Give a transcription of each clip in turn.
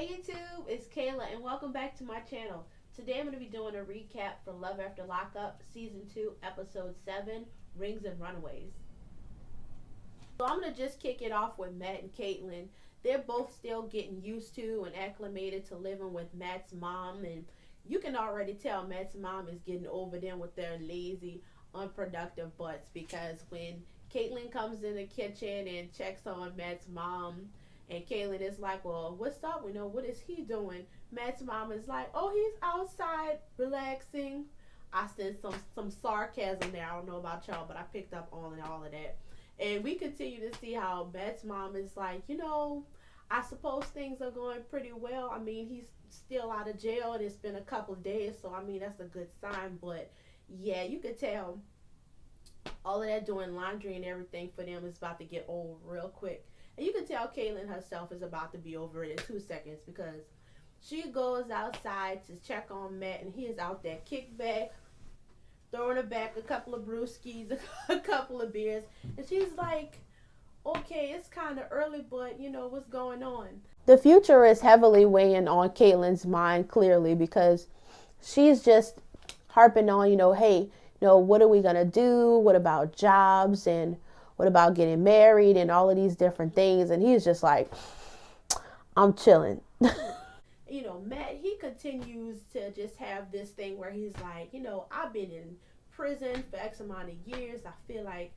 Hey YouTube, it's Kayla and welcome back to my channel. Today I'm going to be doing a recap for Love After Lockup Season 2 Episode 7, Rings and Runaways. So I'm going to just kick it off with Matt and Kaitlyn. They're both still getting used to and acclimated to living with Matt's mom, and you can already tell Matt's mom is getting over them with their lazy, unproductive butts, because when Kaitlyn comes in the kitchen and checks on Matt's mom, and Kaitlyn is like, well, what's up? What is he doing? Matt's mom is like, oh, he's outside relaxing. I said some sarcasm there. I don't know about y'all, but I picked up on all of that. And we continue to see how Matt's mom is like, I suppose things are going pretty well. I mean, he's still out of jail and it's been a couple of days, so I mean, that's a good sign. But yeah, you could tell all of that doing laundry and everything for them is about to get old real quick. And you can tell Kaitlyn herself is about to be over it in 2 seconds, because she goes outside to check on Matt and he is out there kickback, throwing her back a couple of brewskis, a couple of beers. And she's like, okay, it's kind of early, but what's going on? The future is heavily weighing on Kaitlyn's mind, clearly, because she's just harping on, hey, what are we going to do? What about jobs? And what about getting married and all of these different things? And he's just like, I'm chilling. Matt, he continues to just have this thing where he's like, I've been in prison for X amount of years. I feel like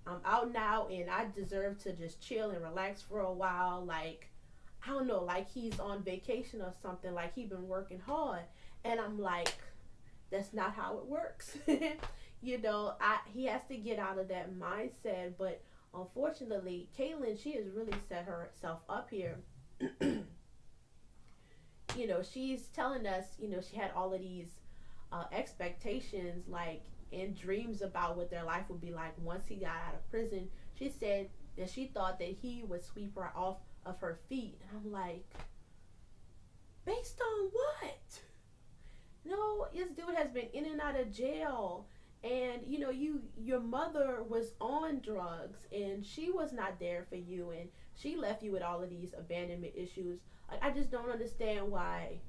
I'm out now and I deserve to just chill and relax for a while. Like, I don't know, like he's on vacation or something, like he's been working hard. And I'm like, that's not how it works. He has to get out of that mindset. But unfortunately, Kaitlyn, she has really set herself up here. She's telling us, she had all of these expectations, like, and dreams about what their life would be like once he got out of prison. She said that she thought that he would sweep her off of her feet. And I'm like, based on what? No, this dude has been in and out of jail. And your mother was on drugs and she was not there for you, and she left you with all of these abandonment issues. I just don't understand why,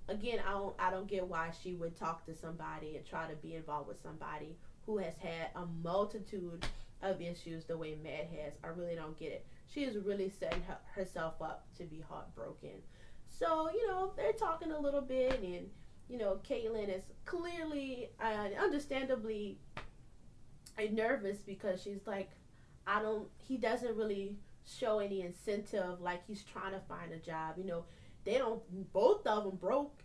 again, I don't get why she would talk to somebody and try to be involved with somebody who has had a multitude of issues the way Matt has. I really don't get it. She is really setting herself up to be heartbroken. So, they're talking a little bit, and Kaitlyn is clearly, understandably, nervous, because she's like, he doesn't really show any incentive, like he's trying to find a job. They don't, both of them broke.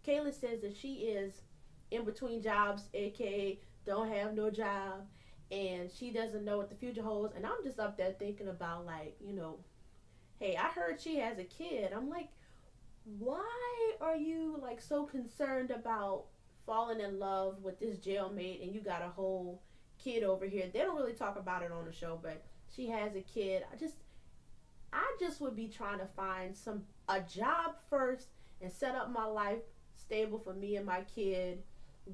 Kaitlyn says that she is in between jobs, aka don't have no job, and she doesn't know what the future holds. And I'm just up there thinking about, like, hey, I heard she has a kid. I'm like, why are you like so concerned about falling in love with this jailmate and you got a whole kid over here? They don't really talk about it on the show, but she has a kid. I just would be trying to find a job first and set up my life stable for me and my kid,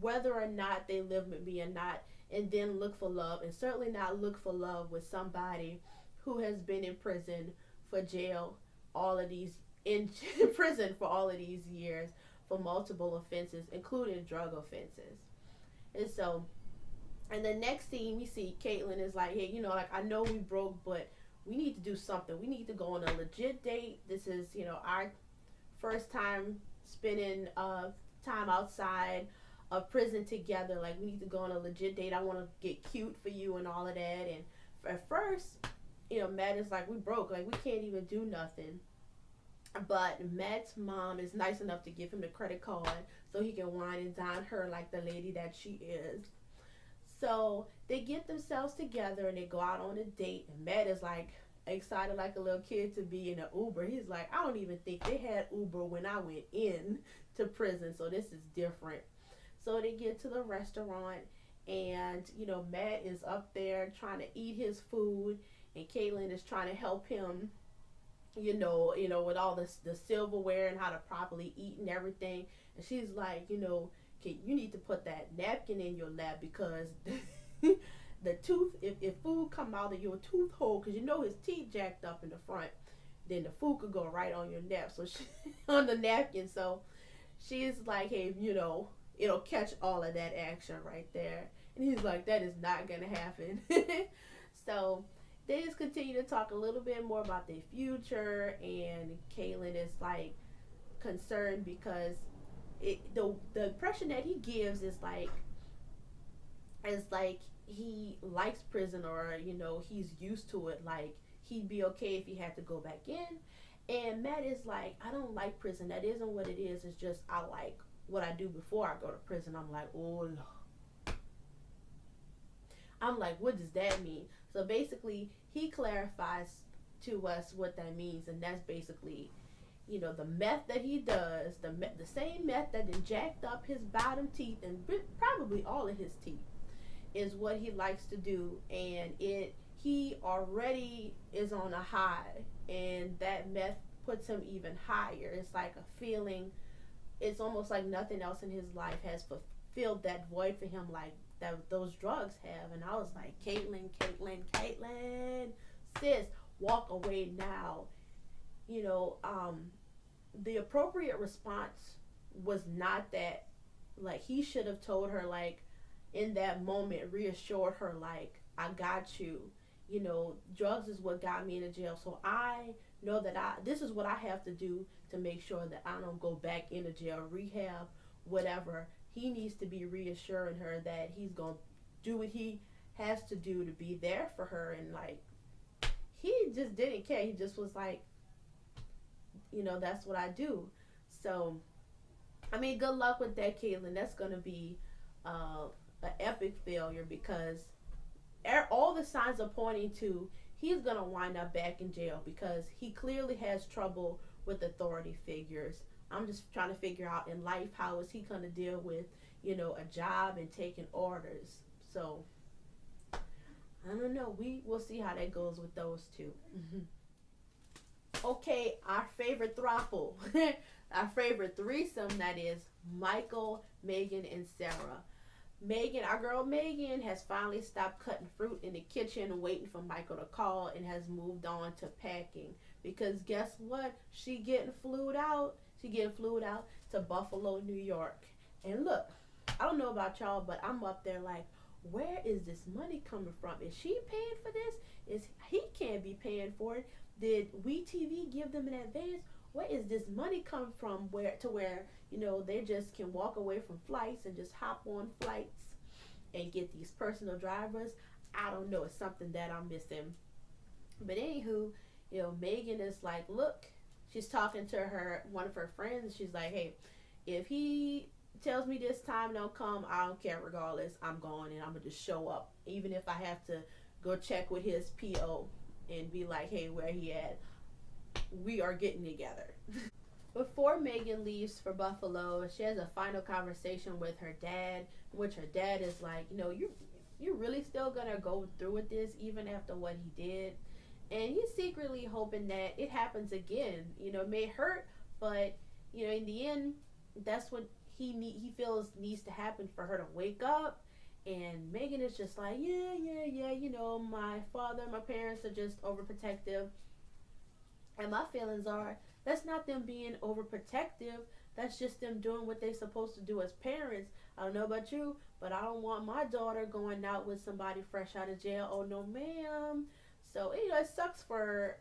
whether or not they live with me or not, and then look for love. And certainly not look for love with somebody who has been in prison for jail all of these in prison for all of these years for multiple offenses, including drug offenses. And the next scene we see, Kaitlyn is like, hey, like, I know we broke, but we need to do something. We need to go on a legit date. This is, our first time spending time outside of prison together. Like, we need to go on a legit date. I want to get cute for you and all of that. And at first, Matt is like, we broke. Like, we can't even do nothing. But Matt's mom is nice enough to give him the credit card so he can wine and dine her like the lady that she is. So they get themselves together and they go out on a date. And Matt is like excited like a little kid to be in an Uber. He's like, I don't even think they had Uber when I went in to prison, so this is different. So they get to the restaurant, and Matt is up there trying to eat his food, and Kaitlyn is trying to help him, with all the silverware and how to properly eat and everything. And she's like, you need to put that napkin in your lap, because the tooth, if food come out of your tooth hole, because his teeth jacked up in the front, then the food could go right on your nap. So she, on the napkin. So she's like, hey, it'll catch all of that action right there. And he's like, that is not gonna happen. So they just continue to talk a little bit more about their future, and Kaitlyn is like concerned because the impression that he gives is like he likes prison, or he's used to it, like he'd be okay if he had to go back in. And Matt is like, I don't like prison, that isn't what it is, it's just I like what I do before I go to prison. I'm like, oh no. I'm like, what does that mean? So basically he clarifies to us what that means, and that's basically, the meth that he does, the same meth that then jacked up his bottom teeth and probably all of his teeth, is what he likes to do. And he already is on a high, and that meth puts him even higher. It's like a feeling, it's almost like nothing else in his life has fulfilled that void for him like that those drugs have. And I was like, Kaitlyn, sis, walk away now. The appropriate response was not that. Like, he should have told her, like, in that moment, reassured her, like, I got you. Drugs is what got me into jail, so I know that this is what I have to do to make sure that I don't go back into jail, rehab, whatever. He needs to be reassuring her that he's gonna do what he has to do to be there for her. And like, he just didn't care. He just was like, that's what I do. So I mean, good luck with that, Kaitlyn. That's gonna be an epic failure, because all the signs are pointing to he's gonna wind up back in jail, because he clearly has trouble with authority figures. I'm just trying to figure out in life, how is he gonna deal with a job and taking orders. So I don't know. We'll see how that goes with those two. Okay, our favorite throuple, our favorite threesome, that is Michael, Megan, and Sarah. Megan, our girl Megan, has finally stopped cutting fruit in the kitchen and waiting for Michael to call, and has moved on to packing, because guess what? She getting flued out to Buffalo, New York. And look, I don't know about y'all, but I'm up there like, where is this money coming from? Is she paying for this? He can't be paying for it. Did WeTV give them an advance? Where is this money coming from? Where they just can walk away from flights and just hop on flights and get these personal drivers? I don't know. It's something that I'm missing. But anywho, Megan is like, look, she's talking to one of her friends. She's like, hey, if he tells me this time don't come, I don't care. Regardless, I'm going, and I'm gonna just show up, even if I have to go check with his PO and be like, hey, where he at? We are getting together. Before Megan leaves for Buffalo, she has a final conversation with her dad, which her dad is like, you're really still gonna go through with this even after what he did. And he's secretly hoping that it happens again. It may hurt, but in the end, that's what he feels needs to happen for her to wake up. And Megan is just like, yeah, my father, my parents are just overprotective. And my feelings are, that's not them being overprotective. That's just them doing what they're supposed to do as parents. I don't know about you, but I don't want my daughter going out with somebody fresh out of jail. Oh, no, ma'am. So, it sucks for,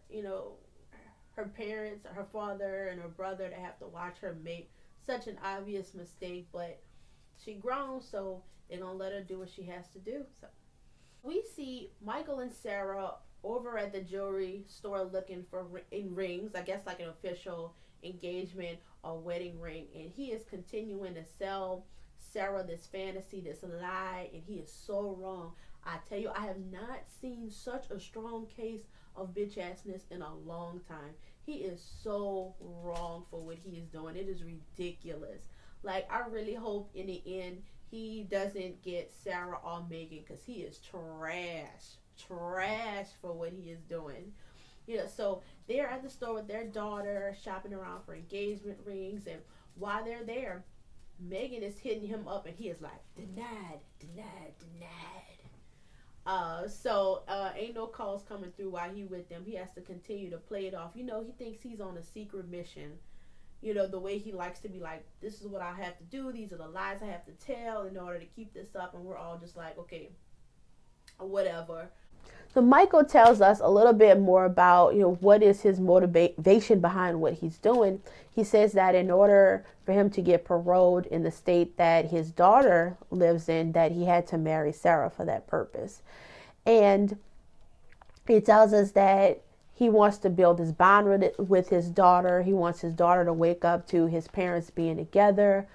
her parents, her father, and her brother to have to watch her make such an obvious mistake. But she grown, so they're going to let her do what she has to do. So we see Michael and Sarah over at the jewelry store looking for rings, I guess like an official engagement or wedding ring. And he is continuing to sell Sarah this fantasy, this lie, and he is so wrong. I tell you, I have not seen such a strong case of bitch assness in a long time. He is so wrong for what he is doing. It is ridiculous. Like, I really hope in the end he doesn't get Sarah or Megan, because he is trash for what he is doing. So they're at the store with their daughter, shopping around for engagement rings, and while they're there, Megan is hitting him up, and he is like, denied. Ain't no calls coming through while he with them. He has to continue to play it off. He thinks he's on a secret mission. The way he likes to be like, this is what I have to do. These are the lies I have to tell in order to keep this up. And we're all just like, okay, whatever. So Michael tells us a little bit more about, what is his motivation behind what he's doing. He says that in order for him to get paroled in the state that his daughter lives in, that he had to marry Sarah for that purpose. And he tells us that he wants to build this bond with his daughter. He wants his daughter to wake up to his parents being together.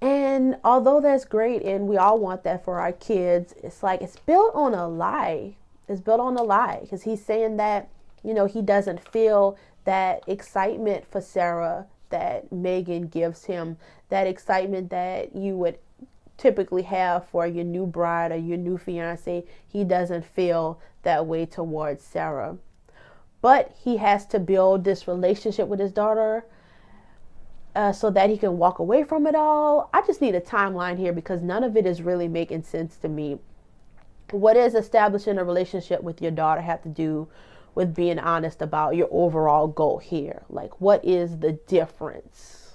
And although that's great, and we all want that for our kids, it's like it's built on a lie. It's built on a lie, because he's saying that, he doesn't feel that excitement for Sarah that Megan gives him, that excitement that you would typically have for your new bride or your new fiance. He doesn't feel that way towards Sarah. But he has to build this relationship with his daughter so that he can walk away from it all. I just need a timeline here, because none of it is really making sense to me. What does establishing a relationship with your daughter have to do with being honest about your overall goal here? Like, what is the difference?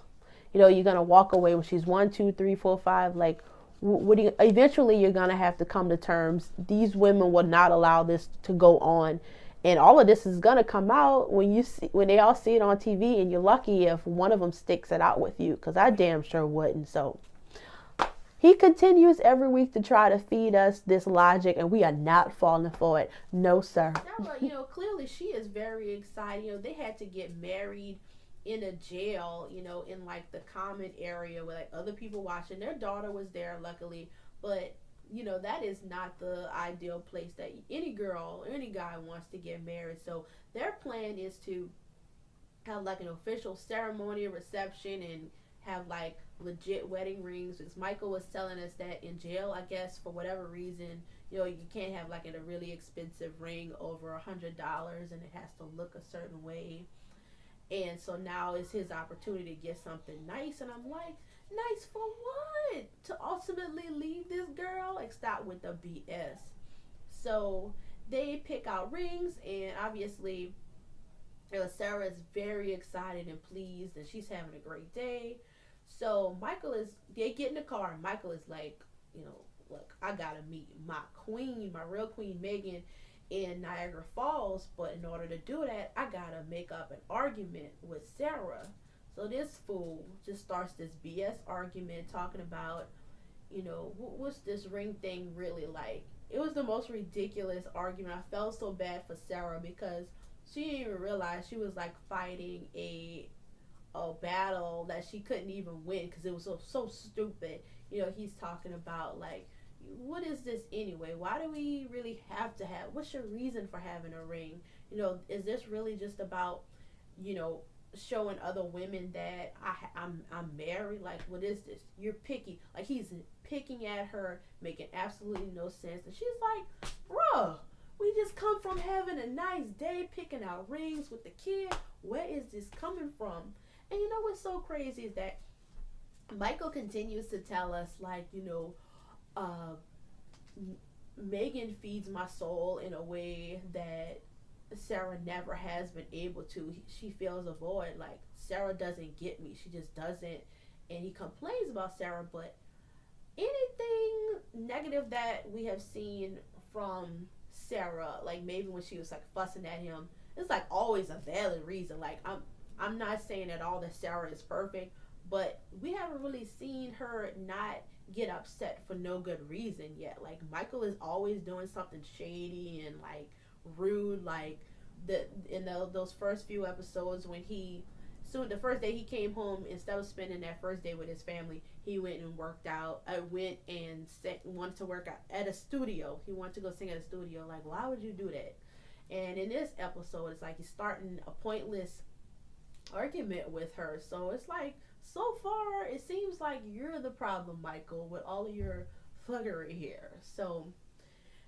You're going to walk away when she's 1, 2, 3, 4, 5. Like, eventually you're going to have to come to terms. These women will not allow this to go on. And all of this is going to come out when they all see it on TV, and you're lucky if one of them sticks it out with you, because I damn sure wouldn't. So he continues every week to try to feed us this logic, and we are not falling for it. No, sir. Sarah, clearly she is very excited. They had to get married in a jail, in like the common area where like other people watching. Their daughter was there, luckily, but that is not the ideal place that any girl, any guy wants to get married. So their plan is to have like an official ceremony, reception, and have like legit wedding rings. Because Michael was telling us that in jail, I guess, for whatever reason, you can't have like a really expensive ring over $100, and it has to look a certain way. And so now is his opportunity to get something nice. And I'm like, nice for what? To ultimately leave this girl? Like, stop with the BS. So they pick out rings, and obviously Sarah is very excited and pleased, and she's having a great day. So they get in the car, and Michael is like, look, I gotta meet my queen, my real queen Megan, in Niagara Falls, but in order to do that, I gotta make up an argument with Sarah. So this fool just starts this BS argument talking about, what's this ring thing really like? It was the most ridiculous argument. I felt so bad for Sarah, because she didn't even realize she was like fighting a battle that she couldn't even win, because it was so stupid. He's talking about like, what is this anyway? Why do we really have to have? What's your reason for having a ring? Is this really just about, showing other women that I'm married? Like, what is this? You're picky. Like, he's picking at her, making absolutely no sense. And she's like, bruh, we just come from having a nice day, picking out rings with the kid. Where is this coming from? And what's so crazy is that Michael continues to tell us, like, Megan feeds my soul in a way that Sarah never has been able to. She feels a void. Like, Sarah doesn't get me. She just doesn't. And he complains about Sarah, but anything negative that we have seen from Sarah, like maybe when she was like fussing at him, it's like always a valid reason. Like, I'm not saying at all that Sarah is perfect, but we haven't really seen her not get upset for no good reason yet. Like, Michael is always doing something shady and like rude. Like, those first few episodes, when the first day he came home, instead of spending that first day with his family, he went and worked out. Wanted to work out at a studio. He wanted to go sing at a studio. Like, why would you do that? And in this episode, it's like he's starting a pointless argument with her. So it's like, so far it seems like you're the problem, Michael, with all of your fuckery here. So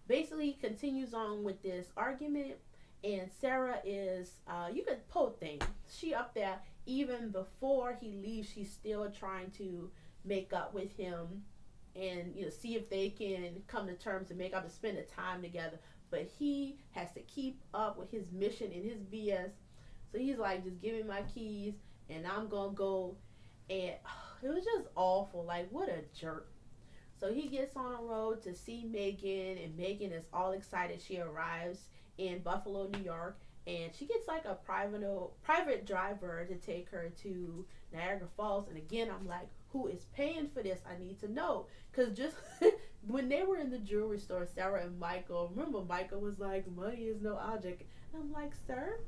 basically he continues on with this argument, and Sarah is you could poke thing. She up there even before he leaves. She's still trying to make up with him and see if they can come to terms and make up to spend the time together. But he has to keep up with his mission and his BS. So he's like, just give me my keys and I'm gonna go. And it was just awful. Like, what a jerk. So he gets on the road to see Megan, and Megan is all excited. She arrives in Buffalo, New York, and she gets like a private driver to take her to Niagara Falls. And again, I'm like, who is paying for this? I need to know. Because just when they were in the jewelry store, Sarah and Michael, remember Michael was like, money is no object. And I'm like, sir,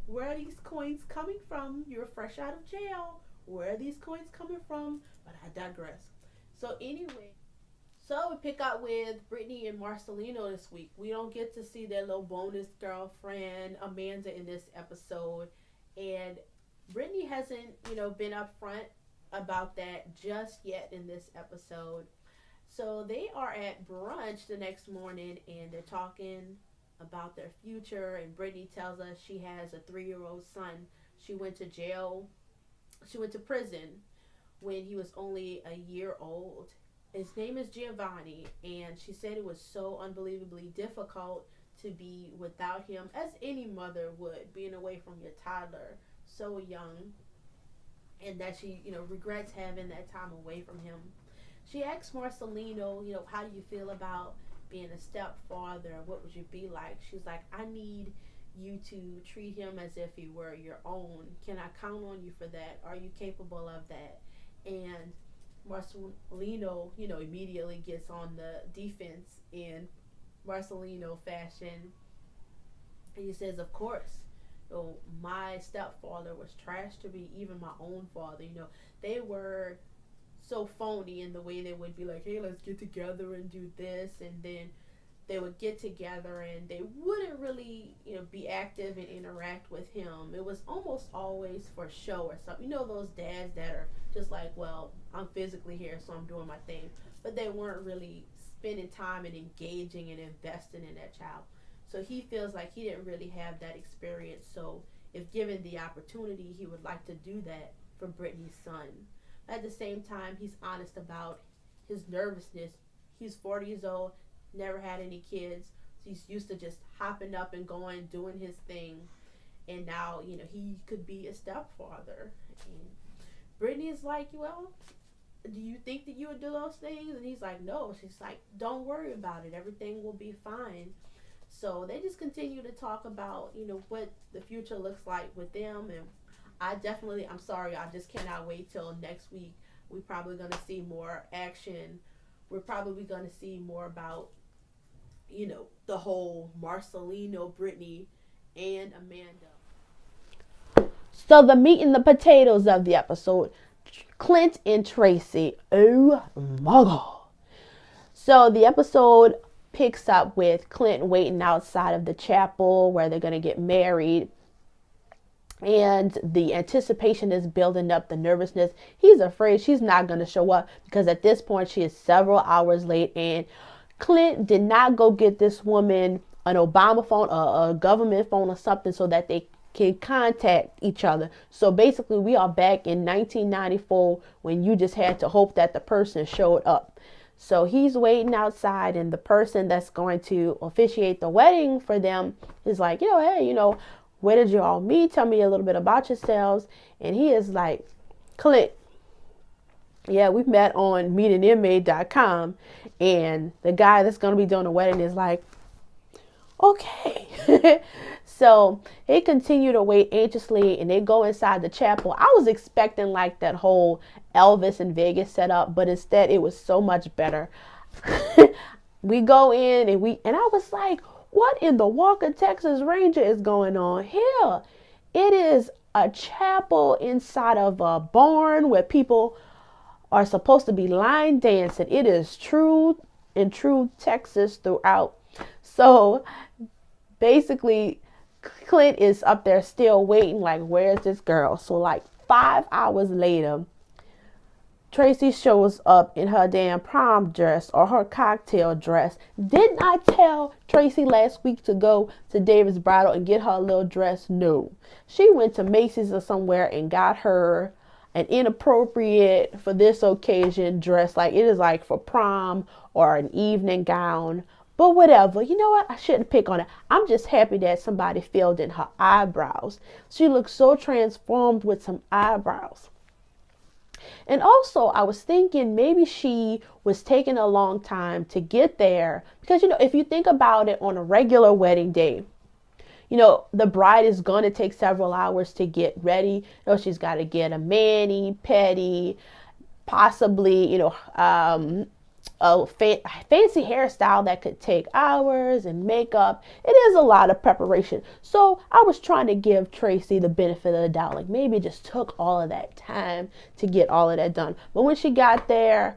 where are these coins coming from? You're fresh out of jail. Where are these coins coming from? But I digress. So anyway, so we pick up with Brittany and Marcelino this week. We don't get to see their little bonus girlfriend, Amanda, in this episode. And Brittany hasn't, been upfront about that just yet in this episode. So they are at brunch the next morning, and they're talking about their future. And Brittany tells us she has a 3-year-old son. She went to jail. She went to prison when he was only a year old. His name is Giovanni, and she said it was so unbelievably difficult to be without him, as any mother would, being away from your toddler so young, and that she, regrets having that time away from him. She asked Marcelino, how do you feel about being a stepfather? What would you be like? She's like, I need you to treat him as if he were your own. Can I count on you for that? Are you capable of that? And Marcelino, immediately gets on the defense in Marcelino fashion. And he says, of course, my stepfather was trash to me, even my own father. They were so phony in the way they would be like, hey, let's get together and do this. And then they would get together and they wouldn't really, be active and interact with him. It was almost always for show or something. Those dads that are just like, well, I'm physically here, so I'm doing my thing. But they weren't really spending time and engaging and investing in that child. So he feels like he didn't really have that experience. So if given the opportunity, he would like to do that for Brittany's son. At the same time, he's honest about his nervousness. He's 40 years old, never had any kids. So he's used to just hopping up and going, doing his thing. And now, he could be a stepfather. And Brittany is like, well, do you think that you would do those things? And he's like, no. She's like, don't worry about it. Everything will be fine. So they just continue to talk about, what the future looks like with them. And I'm sorry, I just cannot wait till next week. We're probably going to see more action. We're probably going to see more about, the whole Marcelino, Brittany, and Amanda. So the meat and the potatoes of the episode, Clint and Tracy. Oh my God. So the episode picks up with Clint waiting outside of the chapel where they're going to get married. And the anticipation is building up, the nervousness. He's afraid she's not going to show up because at this point she is several hours late. And Clint did not go get this woman an Obama phone, a government phone or something so that they can contact each other. So basically we are back in 1994 when you just had to hope that the person showed up. So he's waiting outside, and the person that's going to officiate the wedding for them is like, hey, where did you all meet? Tell me a little bit about yourselves. And he is like, Clint, yeah, we met on meetinginmate.com. And the guy that's going to be doing the wedding is like, okay. So they continue to wait anxiously, and they go inside the chapel. I was expecting like that whole Elvis in Vegas setup, but instead it was so much better. We go in and I was like, what in the Walker, Texas Ranger is going on here? It is a chapel inside of a barn where people are supposed to be line dancing. It is true Texas throughout. So basically, Clint is up there still waiting, like, where's this girl? So like 5 hours later, Tracy shows up in her damn prom dress or her cocktail dress. Didn't I tell Tracy last week to go to David's Bridal and get her little dress? No. She went to Macy's or somewhere and got her an inappropriate for this occasion dress. Like it is like for prom or an evening gown. But whatever, you know what? I shouldn't pick on it. I'm just happy that somebody filled in her eyebrows. She looks so transformed with some eyebrows. And also, I was thinking maybe she was taking a long time to get there. Because, if you think about it on a regular wedding day, the bride is going to take several hours to get ready. She's got to get a mani, pedi, possibly, a fancy hairstyle that could take hours, and makeup. It is a lot of preparation. So I was trying to give Tracy the benefit of the doubt. Like maybe it just took all of that time to get all of that done. But when she got there,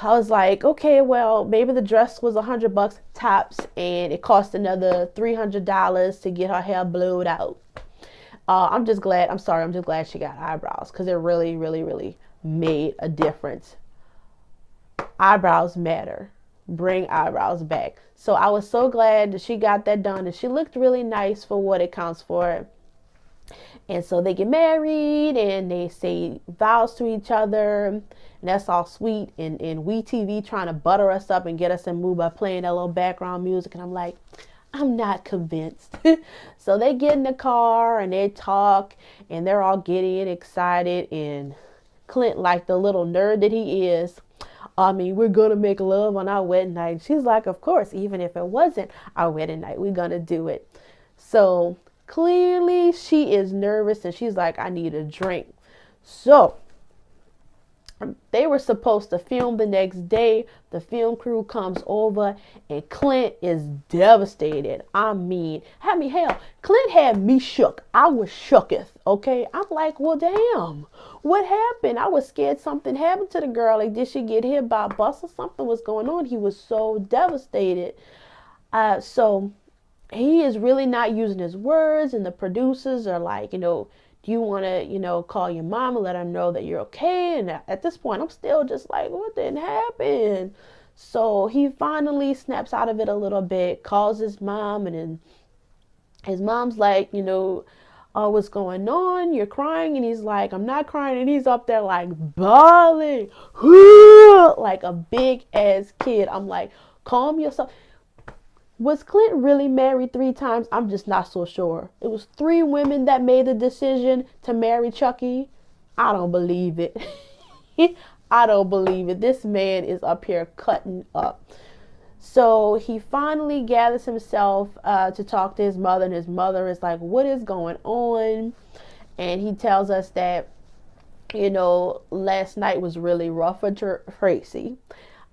I was like, okay, well, maybe the dress was $100 tops, and it cost another $300 to get her hair blowed out. I'm just glad she got eyebrows, because it really, really, really made a difference. Eyebrows matter. Bring eyebrows back. So I was so glad that she got that done, and she looked really nice for what it counts for. And so they get married and they say vows to each other, and that's all sweet. And WeTV trying to butter us up and get us in the mood by playing that little background music. And I'm like, I'm not convinced. So they get in the car and they talk, and they're all giddy and excited. And Clint, like the little nerd that he is, we're going to make love on our wedding night. She's like, of course, even if it wasn't our wedding night, we're going to do it. So clearly she is nervous, and she's like, I need a drink. So they were supposed to film the next day. The film crew comes over, and Clint is devastated. Hell, Clint had me shook. I was shooketh, okay? I'm like, well, damn, what happened? I was scared something happened to the girl. Like, did she get hit by a bus or something was going on? He was so devastated. So he is really not using his words, and the producers are like, do you want to, call your mom and let her know that you're okay? And at this point, I'm still just like, what didn't happen? So he finally snaps out of it a little bit, calls his mom, and then his mom's like, what's going on? You're crying. And he's like, I'm not crying. And he's up there like bawling, like a big ass kid. I'm like, calm yourself. Was Clint really married 3 times? I'm just not so sure. It was 3 women that made the decision to marry Chucky. I don't believe it. I don't believe it. This man is up here cutting up. So he finally gathers himself to talk to his mother, and his mother is like, what is going on? And he tells us that, last night was really rough for Tracy.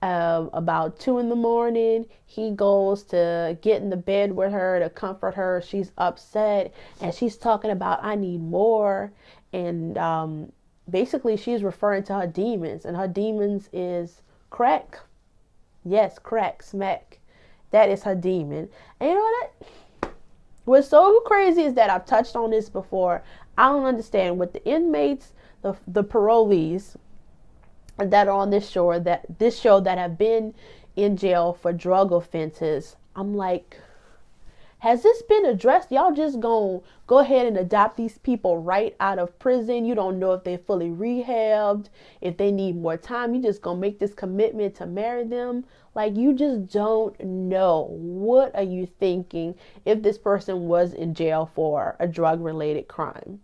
About 2 a.m, he goes to get in the bed with her to comfort her. She's upset, and she's talking about, I need more. And basically she's referring to her demons, and her demons is crack. Yes, crack, smack. That is her demon. And you know what? What's so crazy is that I've touched on this before. I don't understand with the inmates, the parolees that are on this show that have been in jail for drug offenses. I'm like, has this been addressed? Y'all just gonna go ahead and adopt these people right out of prison. You don't know if they're fully rehabbed, if they need more time. You just gonna make this commitment to marry them. Like, you just don't know. What are you thinking if this person was in jail for a drug-related crime?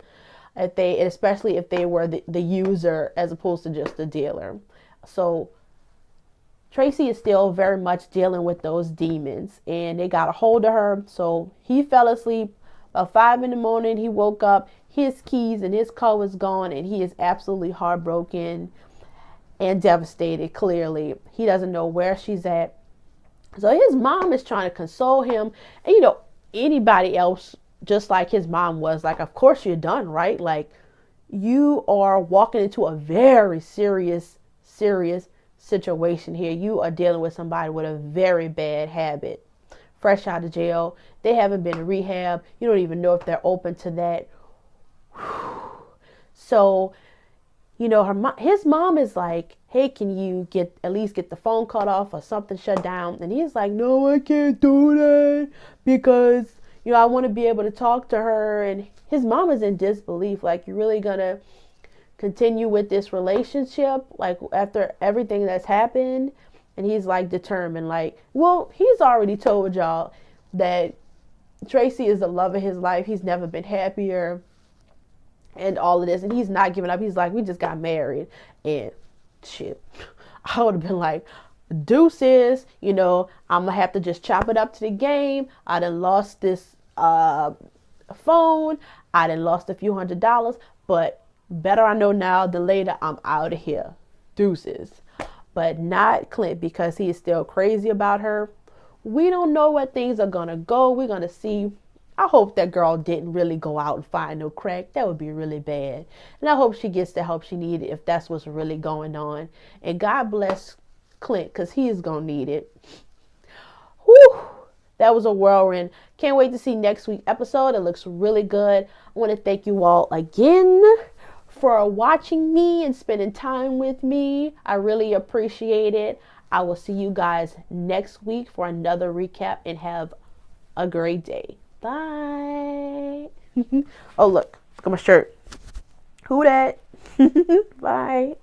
Especially if they were the user as opposed to just the dealer. So Tracy is still very much dealing with those demons, and they got a hold of her. So he fell asleep. About 5 a.m, he woke up. His keys and his car was gone, and he is absolutely heartbroken and devastated. Clearly, he doesn't know where she's at. So his mom is trying to console him, and anybody else, just like his mom was like, of course you're done, right? Like, you are walking into a very serious situation here. You are dealing with somebody with a very bad habit, fresh out of jail. They haven't been in rehab. You don't even know if they're open to that. So, his mom is like, hey, can you at least get the phone cut off or something shut down? And he's like, no, I can't do that because I want to be able to talk to her. And his mom is in disbelief. Like, you're really gonna continue with this relationship, like after everything that's happened. And he's like determined, like, well, he's already told y'all that Tracy is the love of his life. He's never been happier and all of this. And he's not giving up. He's like, we just got married. And shit, I would have been like, deuces, you know, I'm going to have to just chop it up to the game. I done lost this phone. I done lost a few $100s. But better I know now than later, I'm out of here. Deuces. But not Clint, because he is still crazy about her. We don't know where things are going to go. We're going to see. I hope that girl didn't really go out and find no crack. That would be really bad. And I hope she gets the help she needed if that's what's really going on. And God bless Clint, because he is going to need it. Whew. That was a whirlwind. Can't wait to see next week's episode. It looks really good. I want to thank you all again for watching me and spending time with me. I really appreciate it. I will see you guys next week for another recap, and have a great day. Bye. Oh, look at my shirt. Who that? Bye.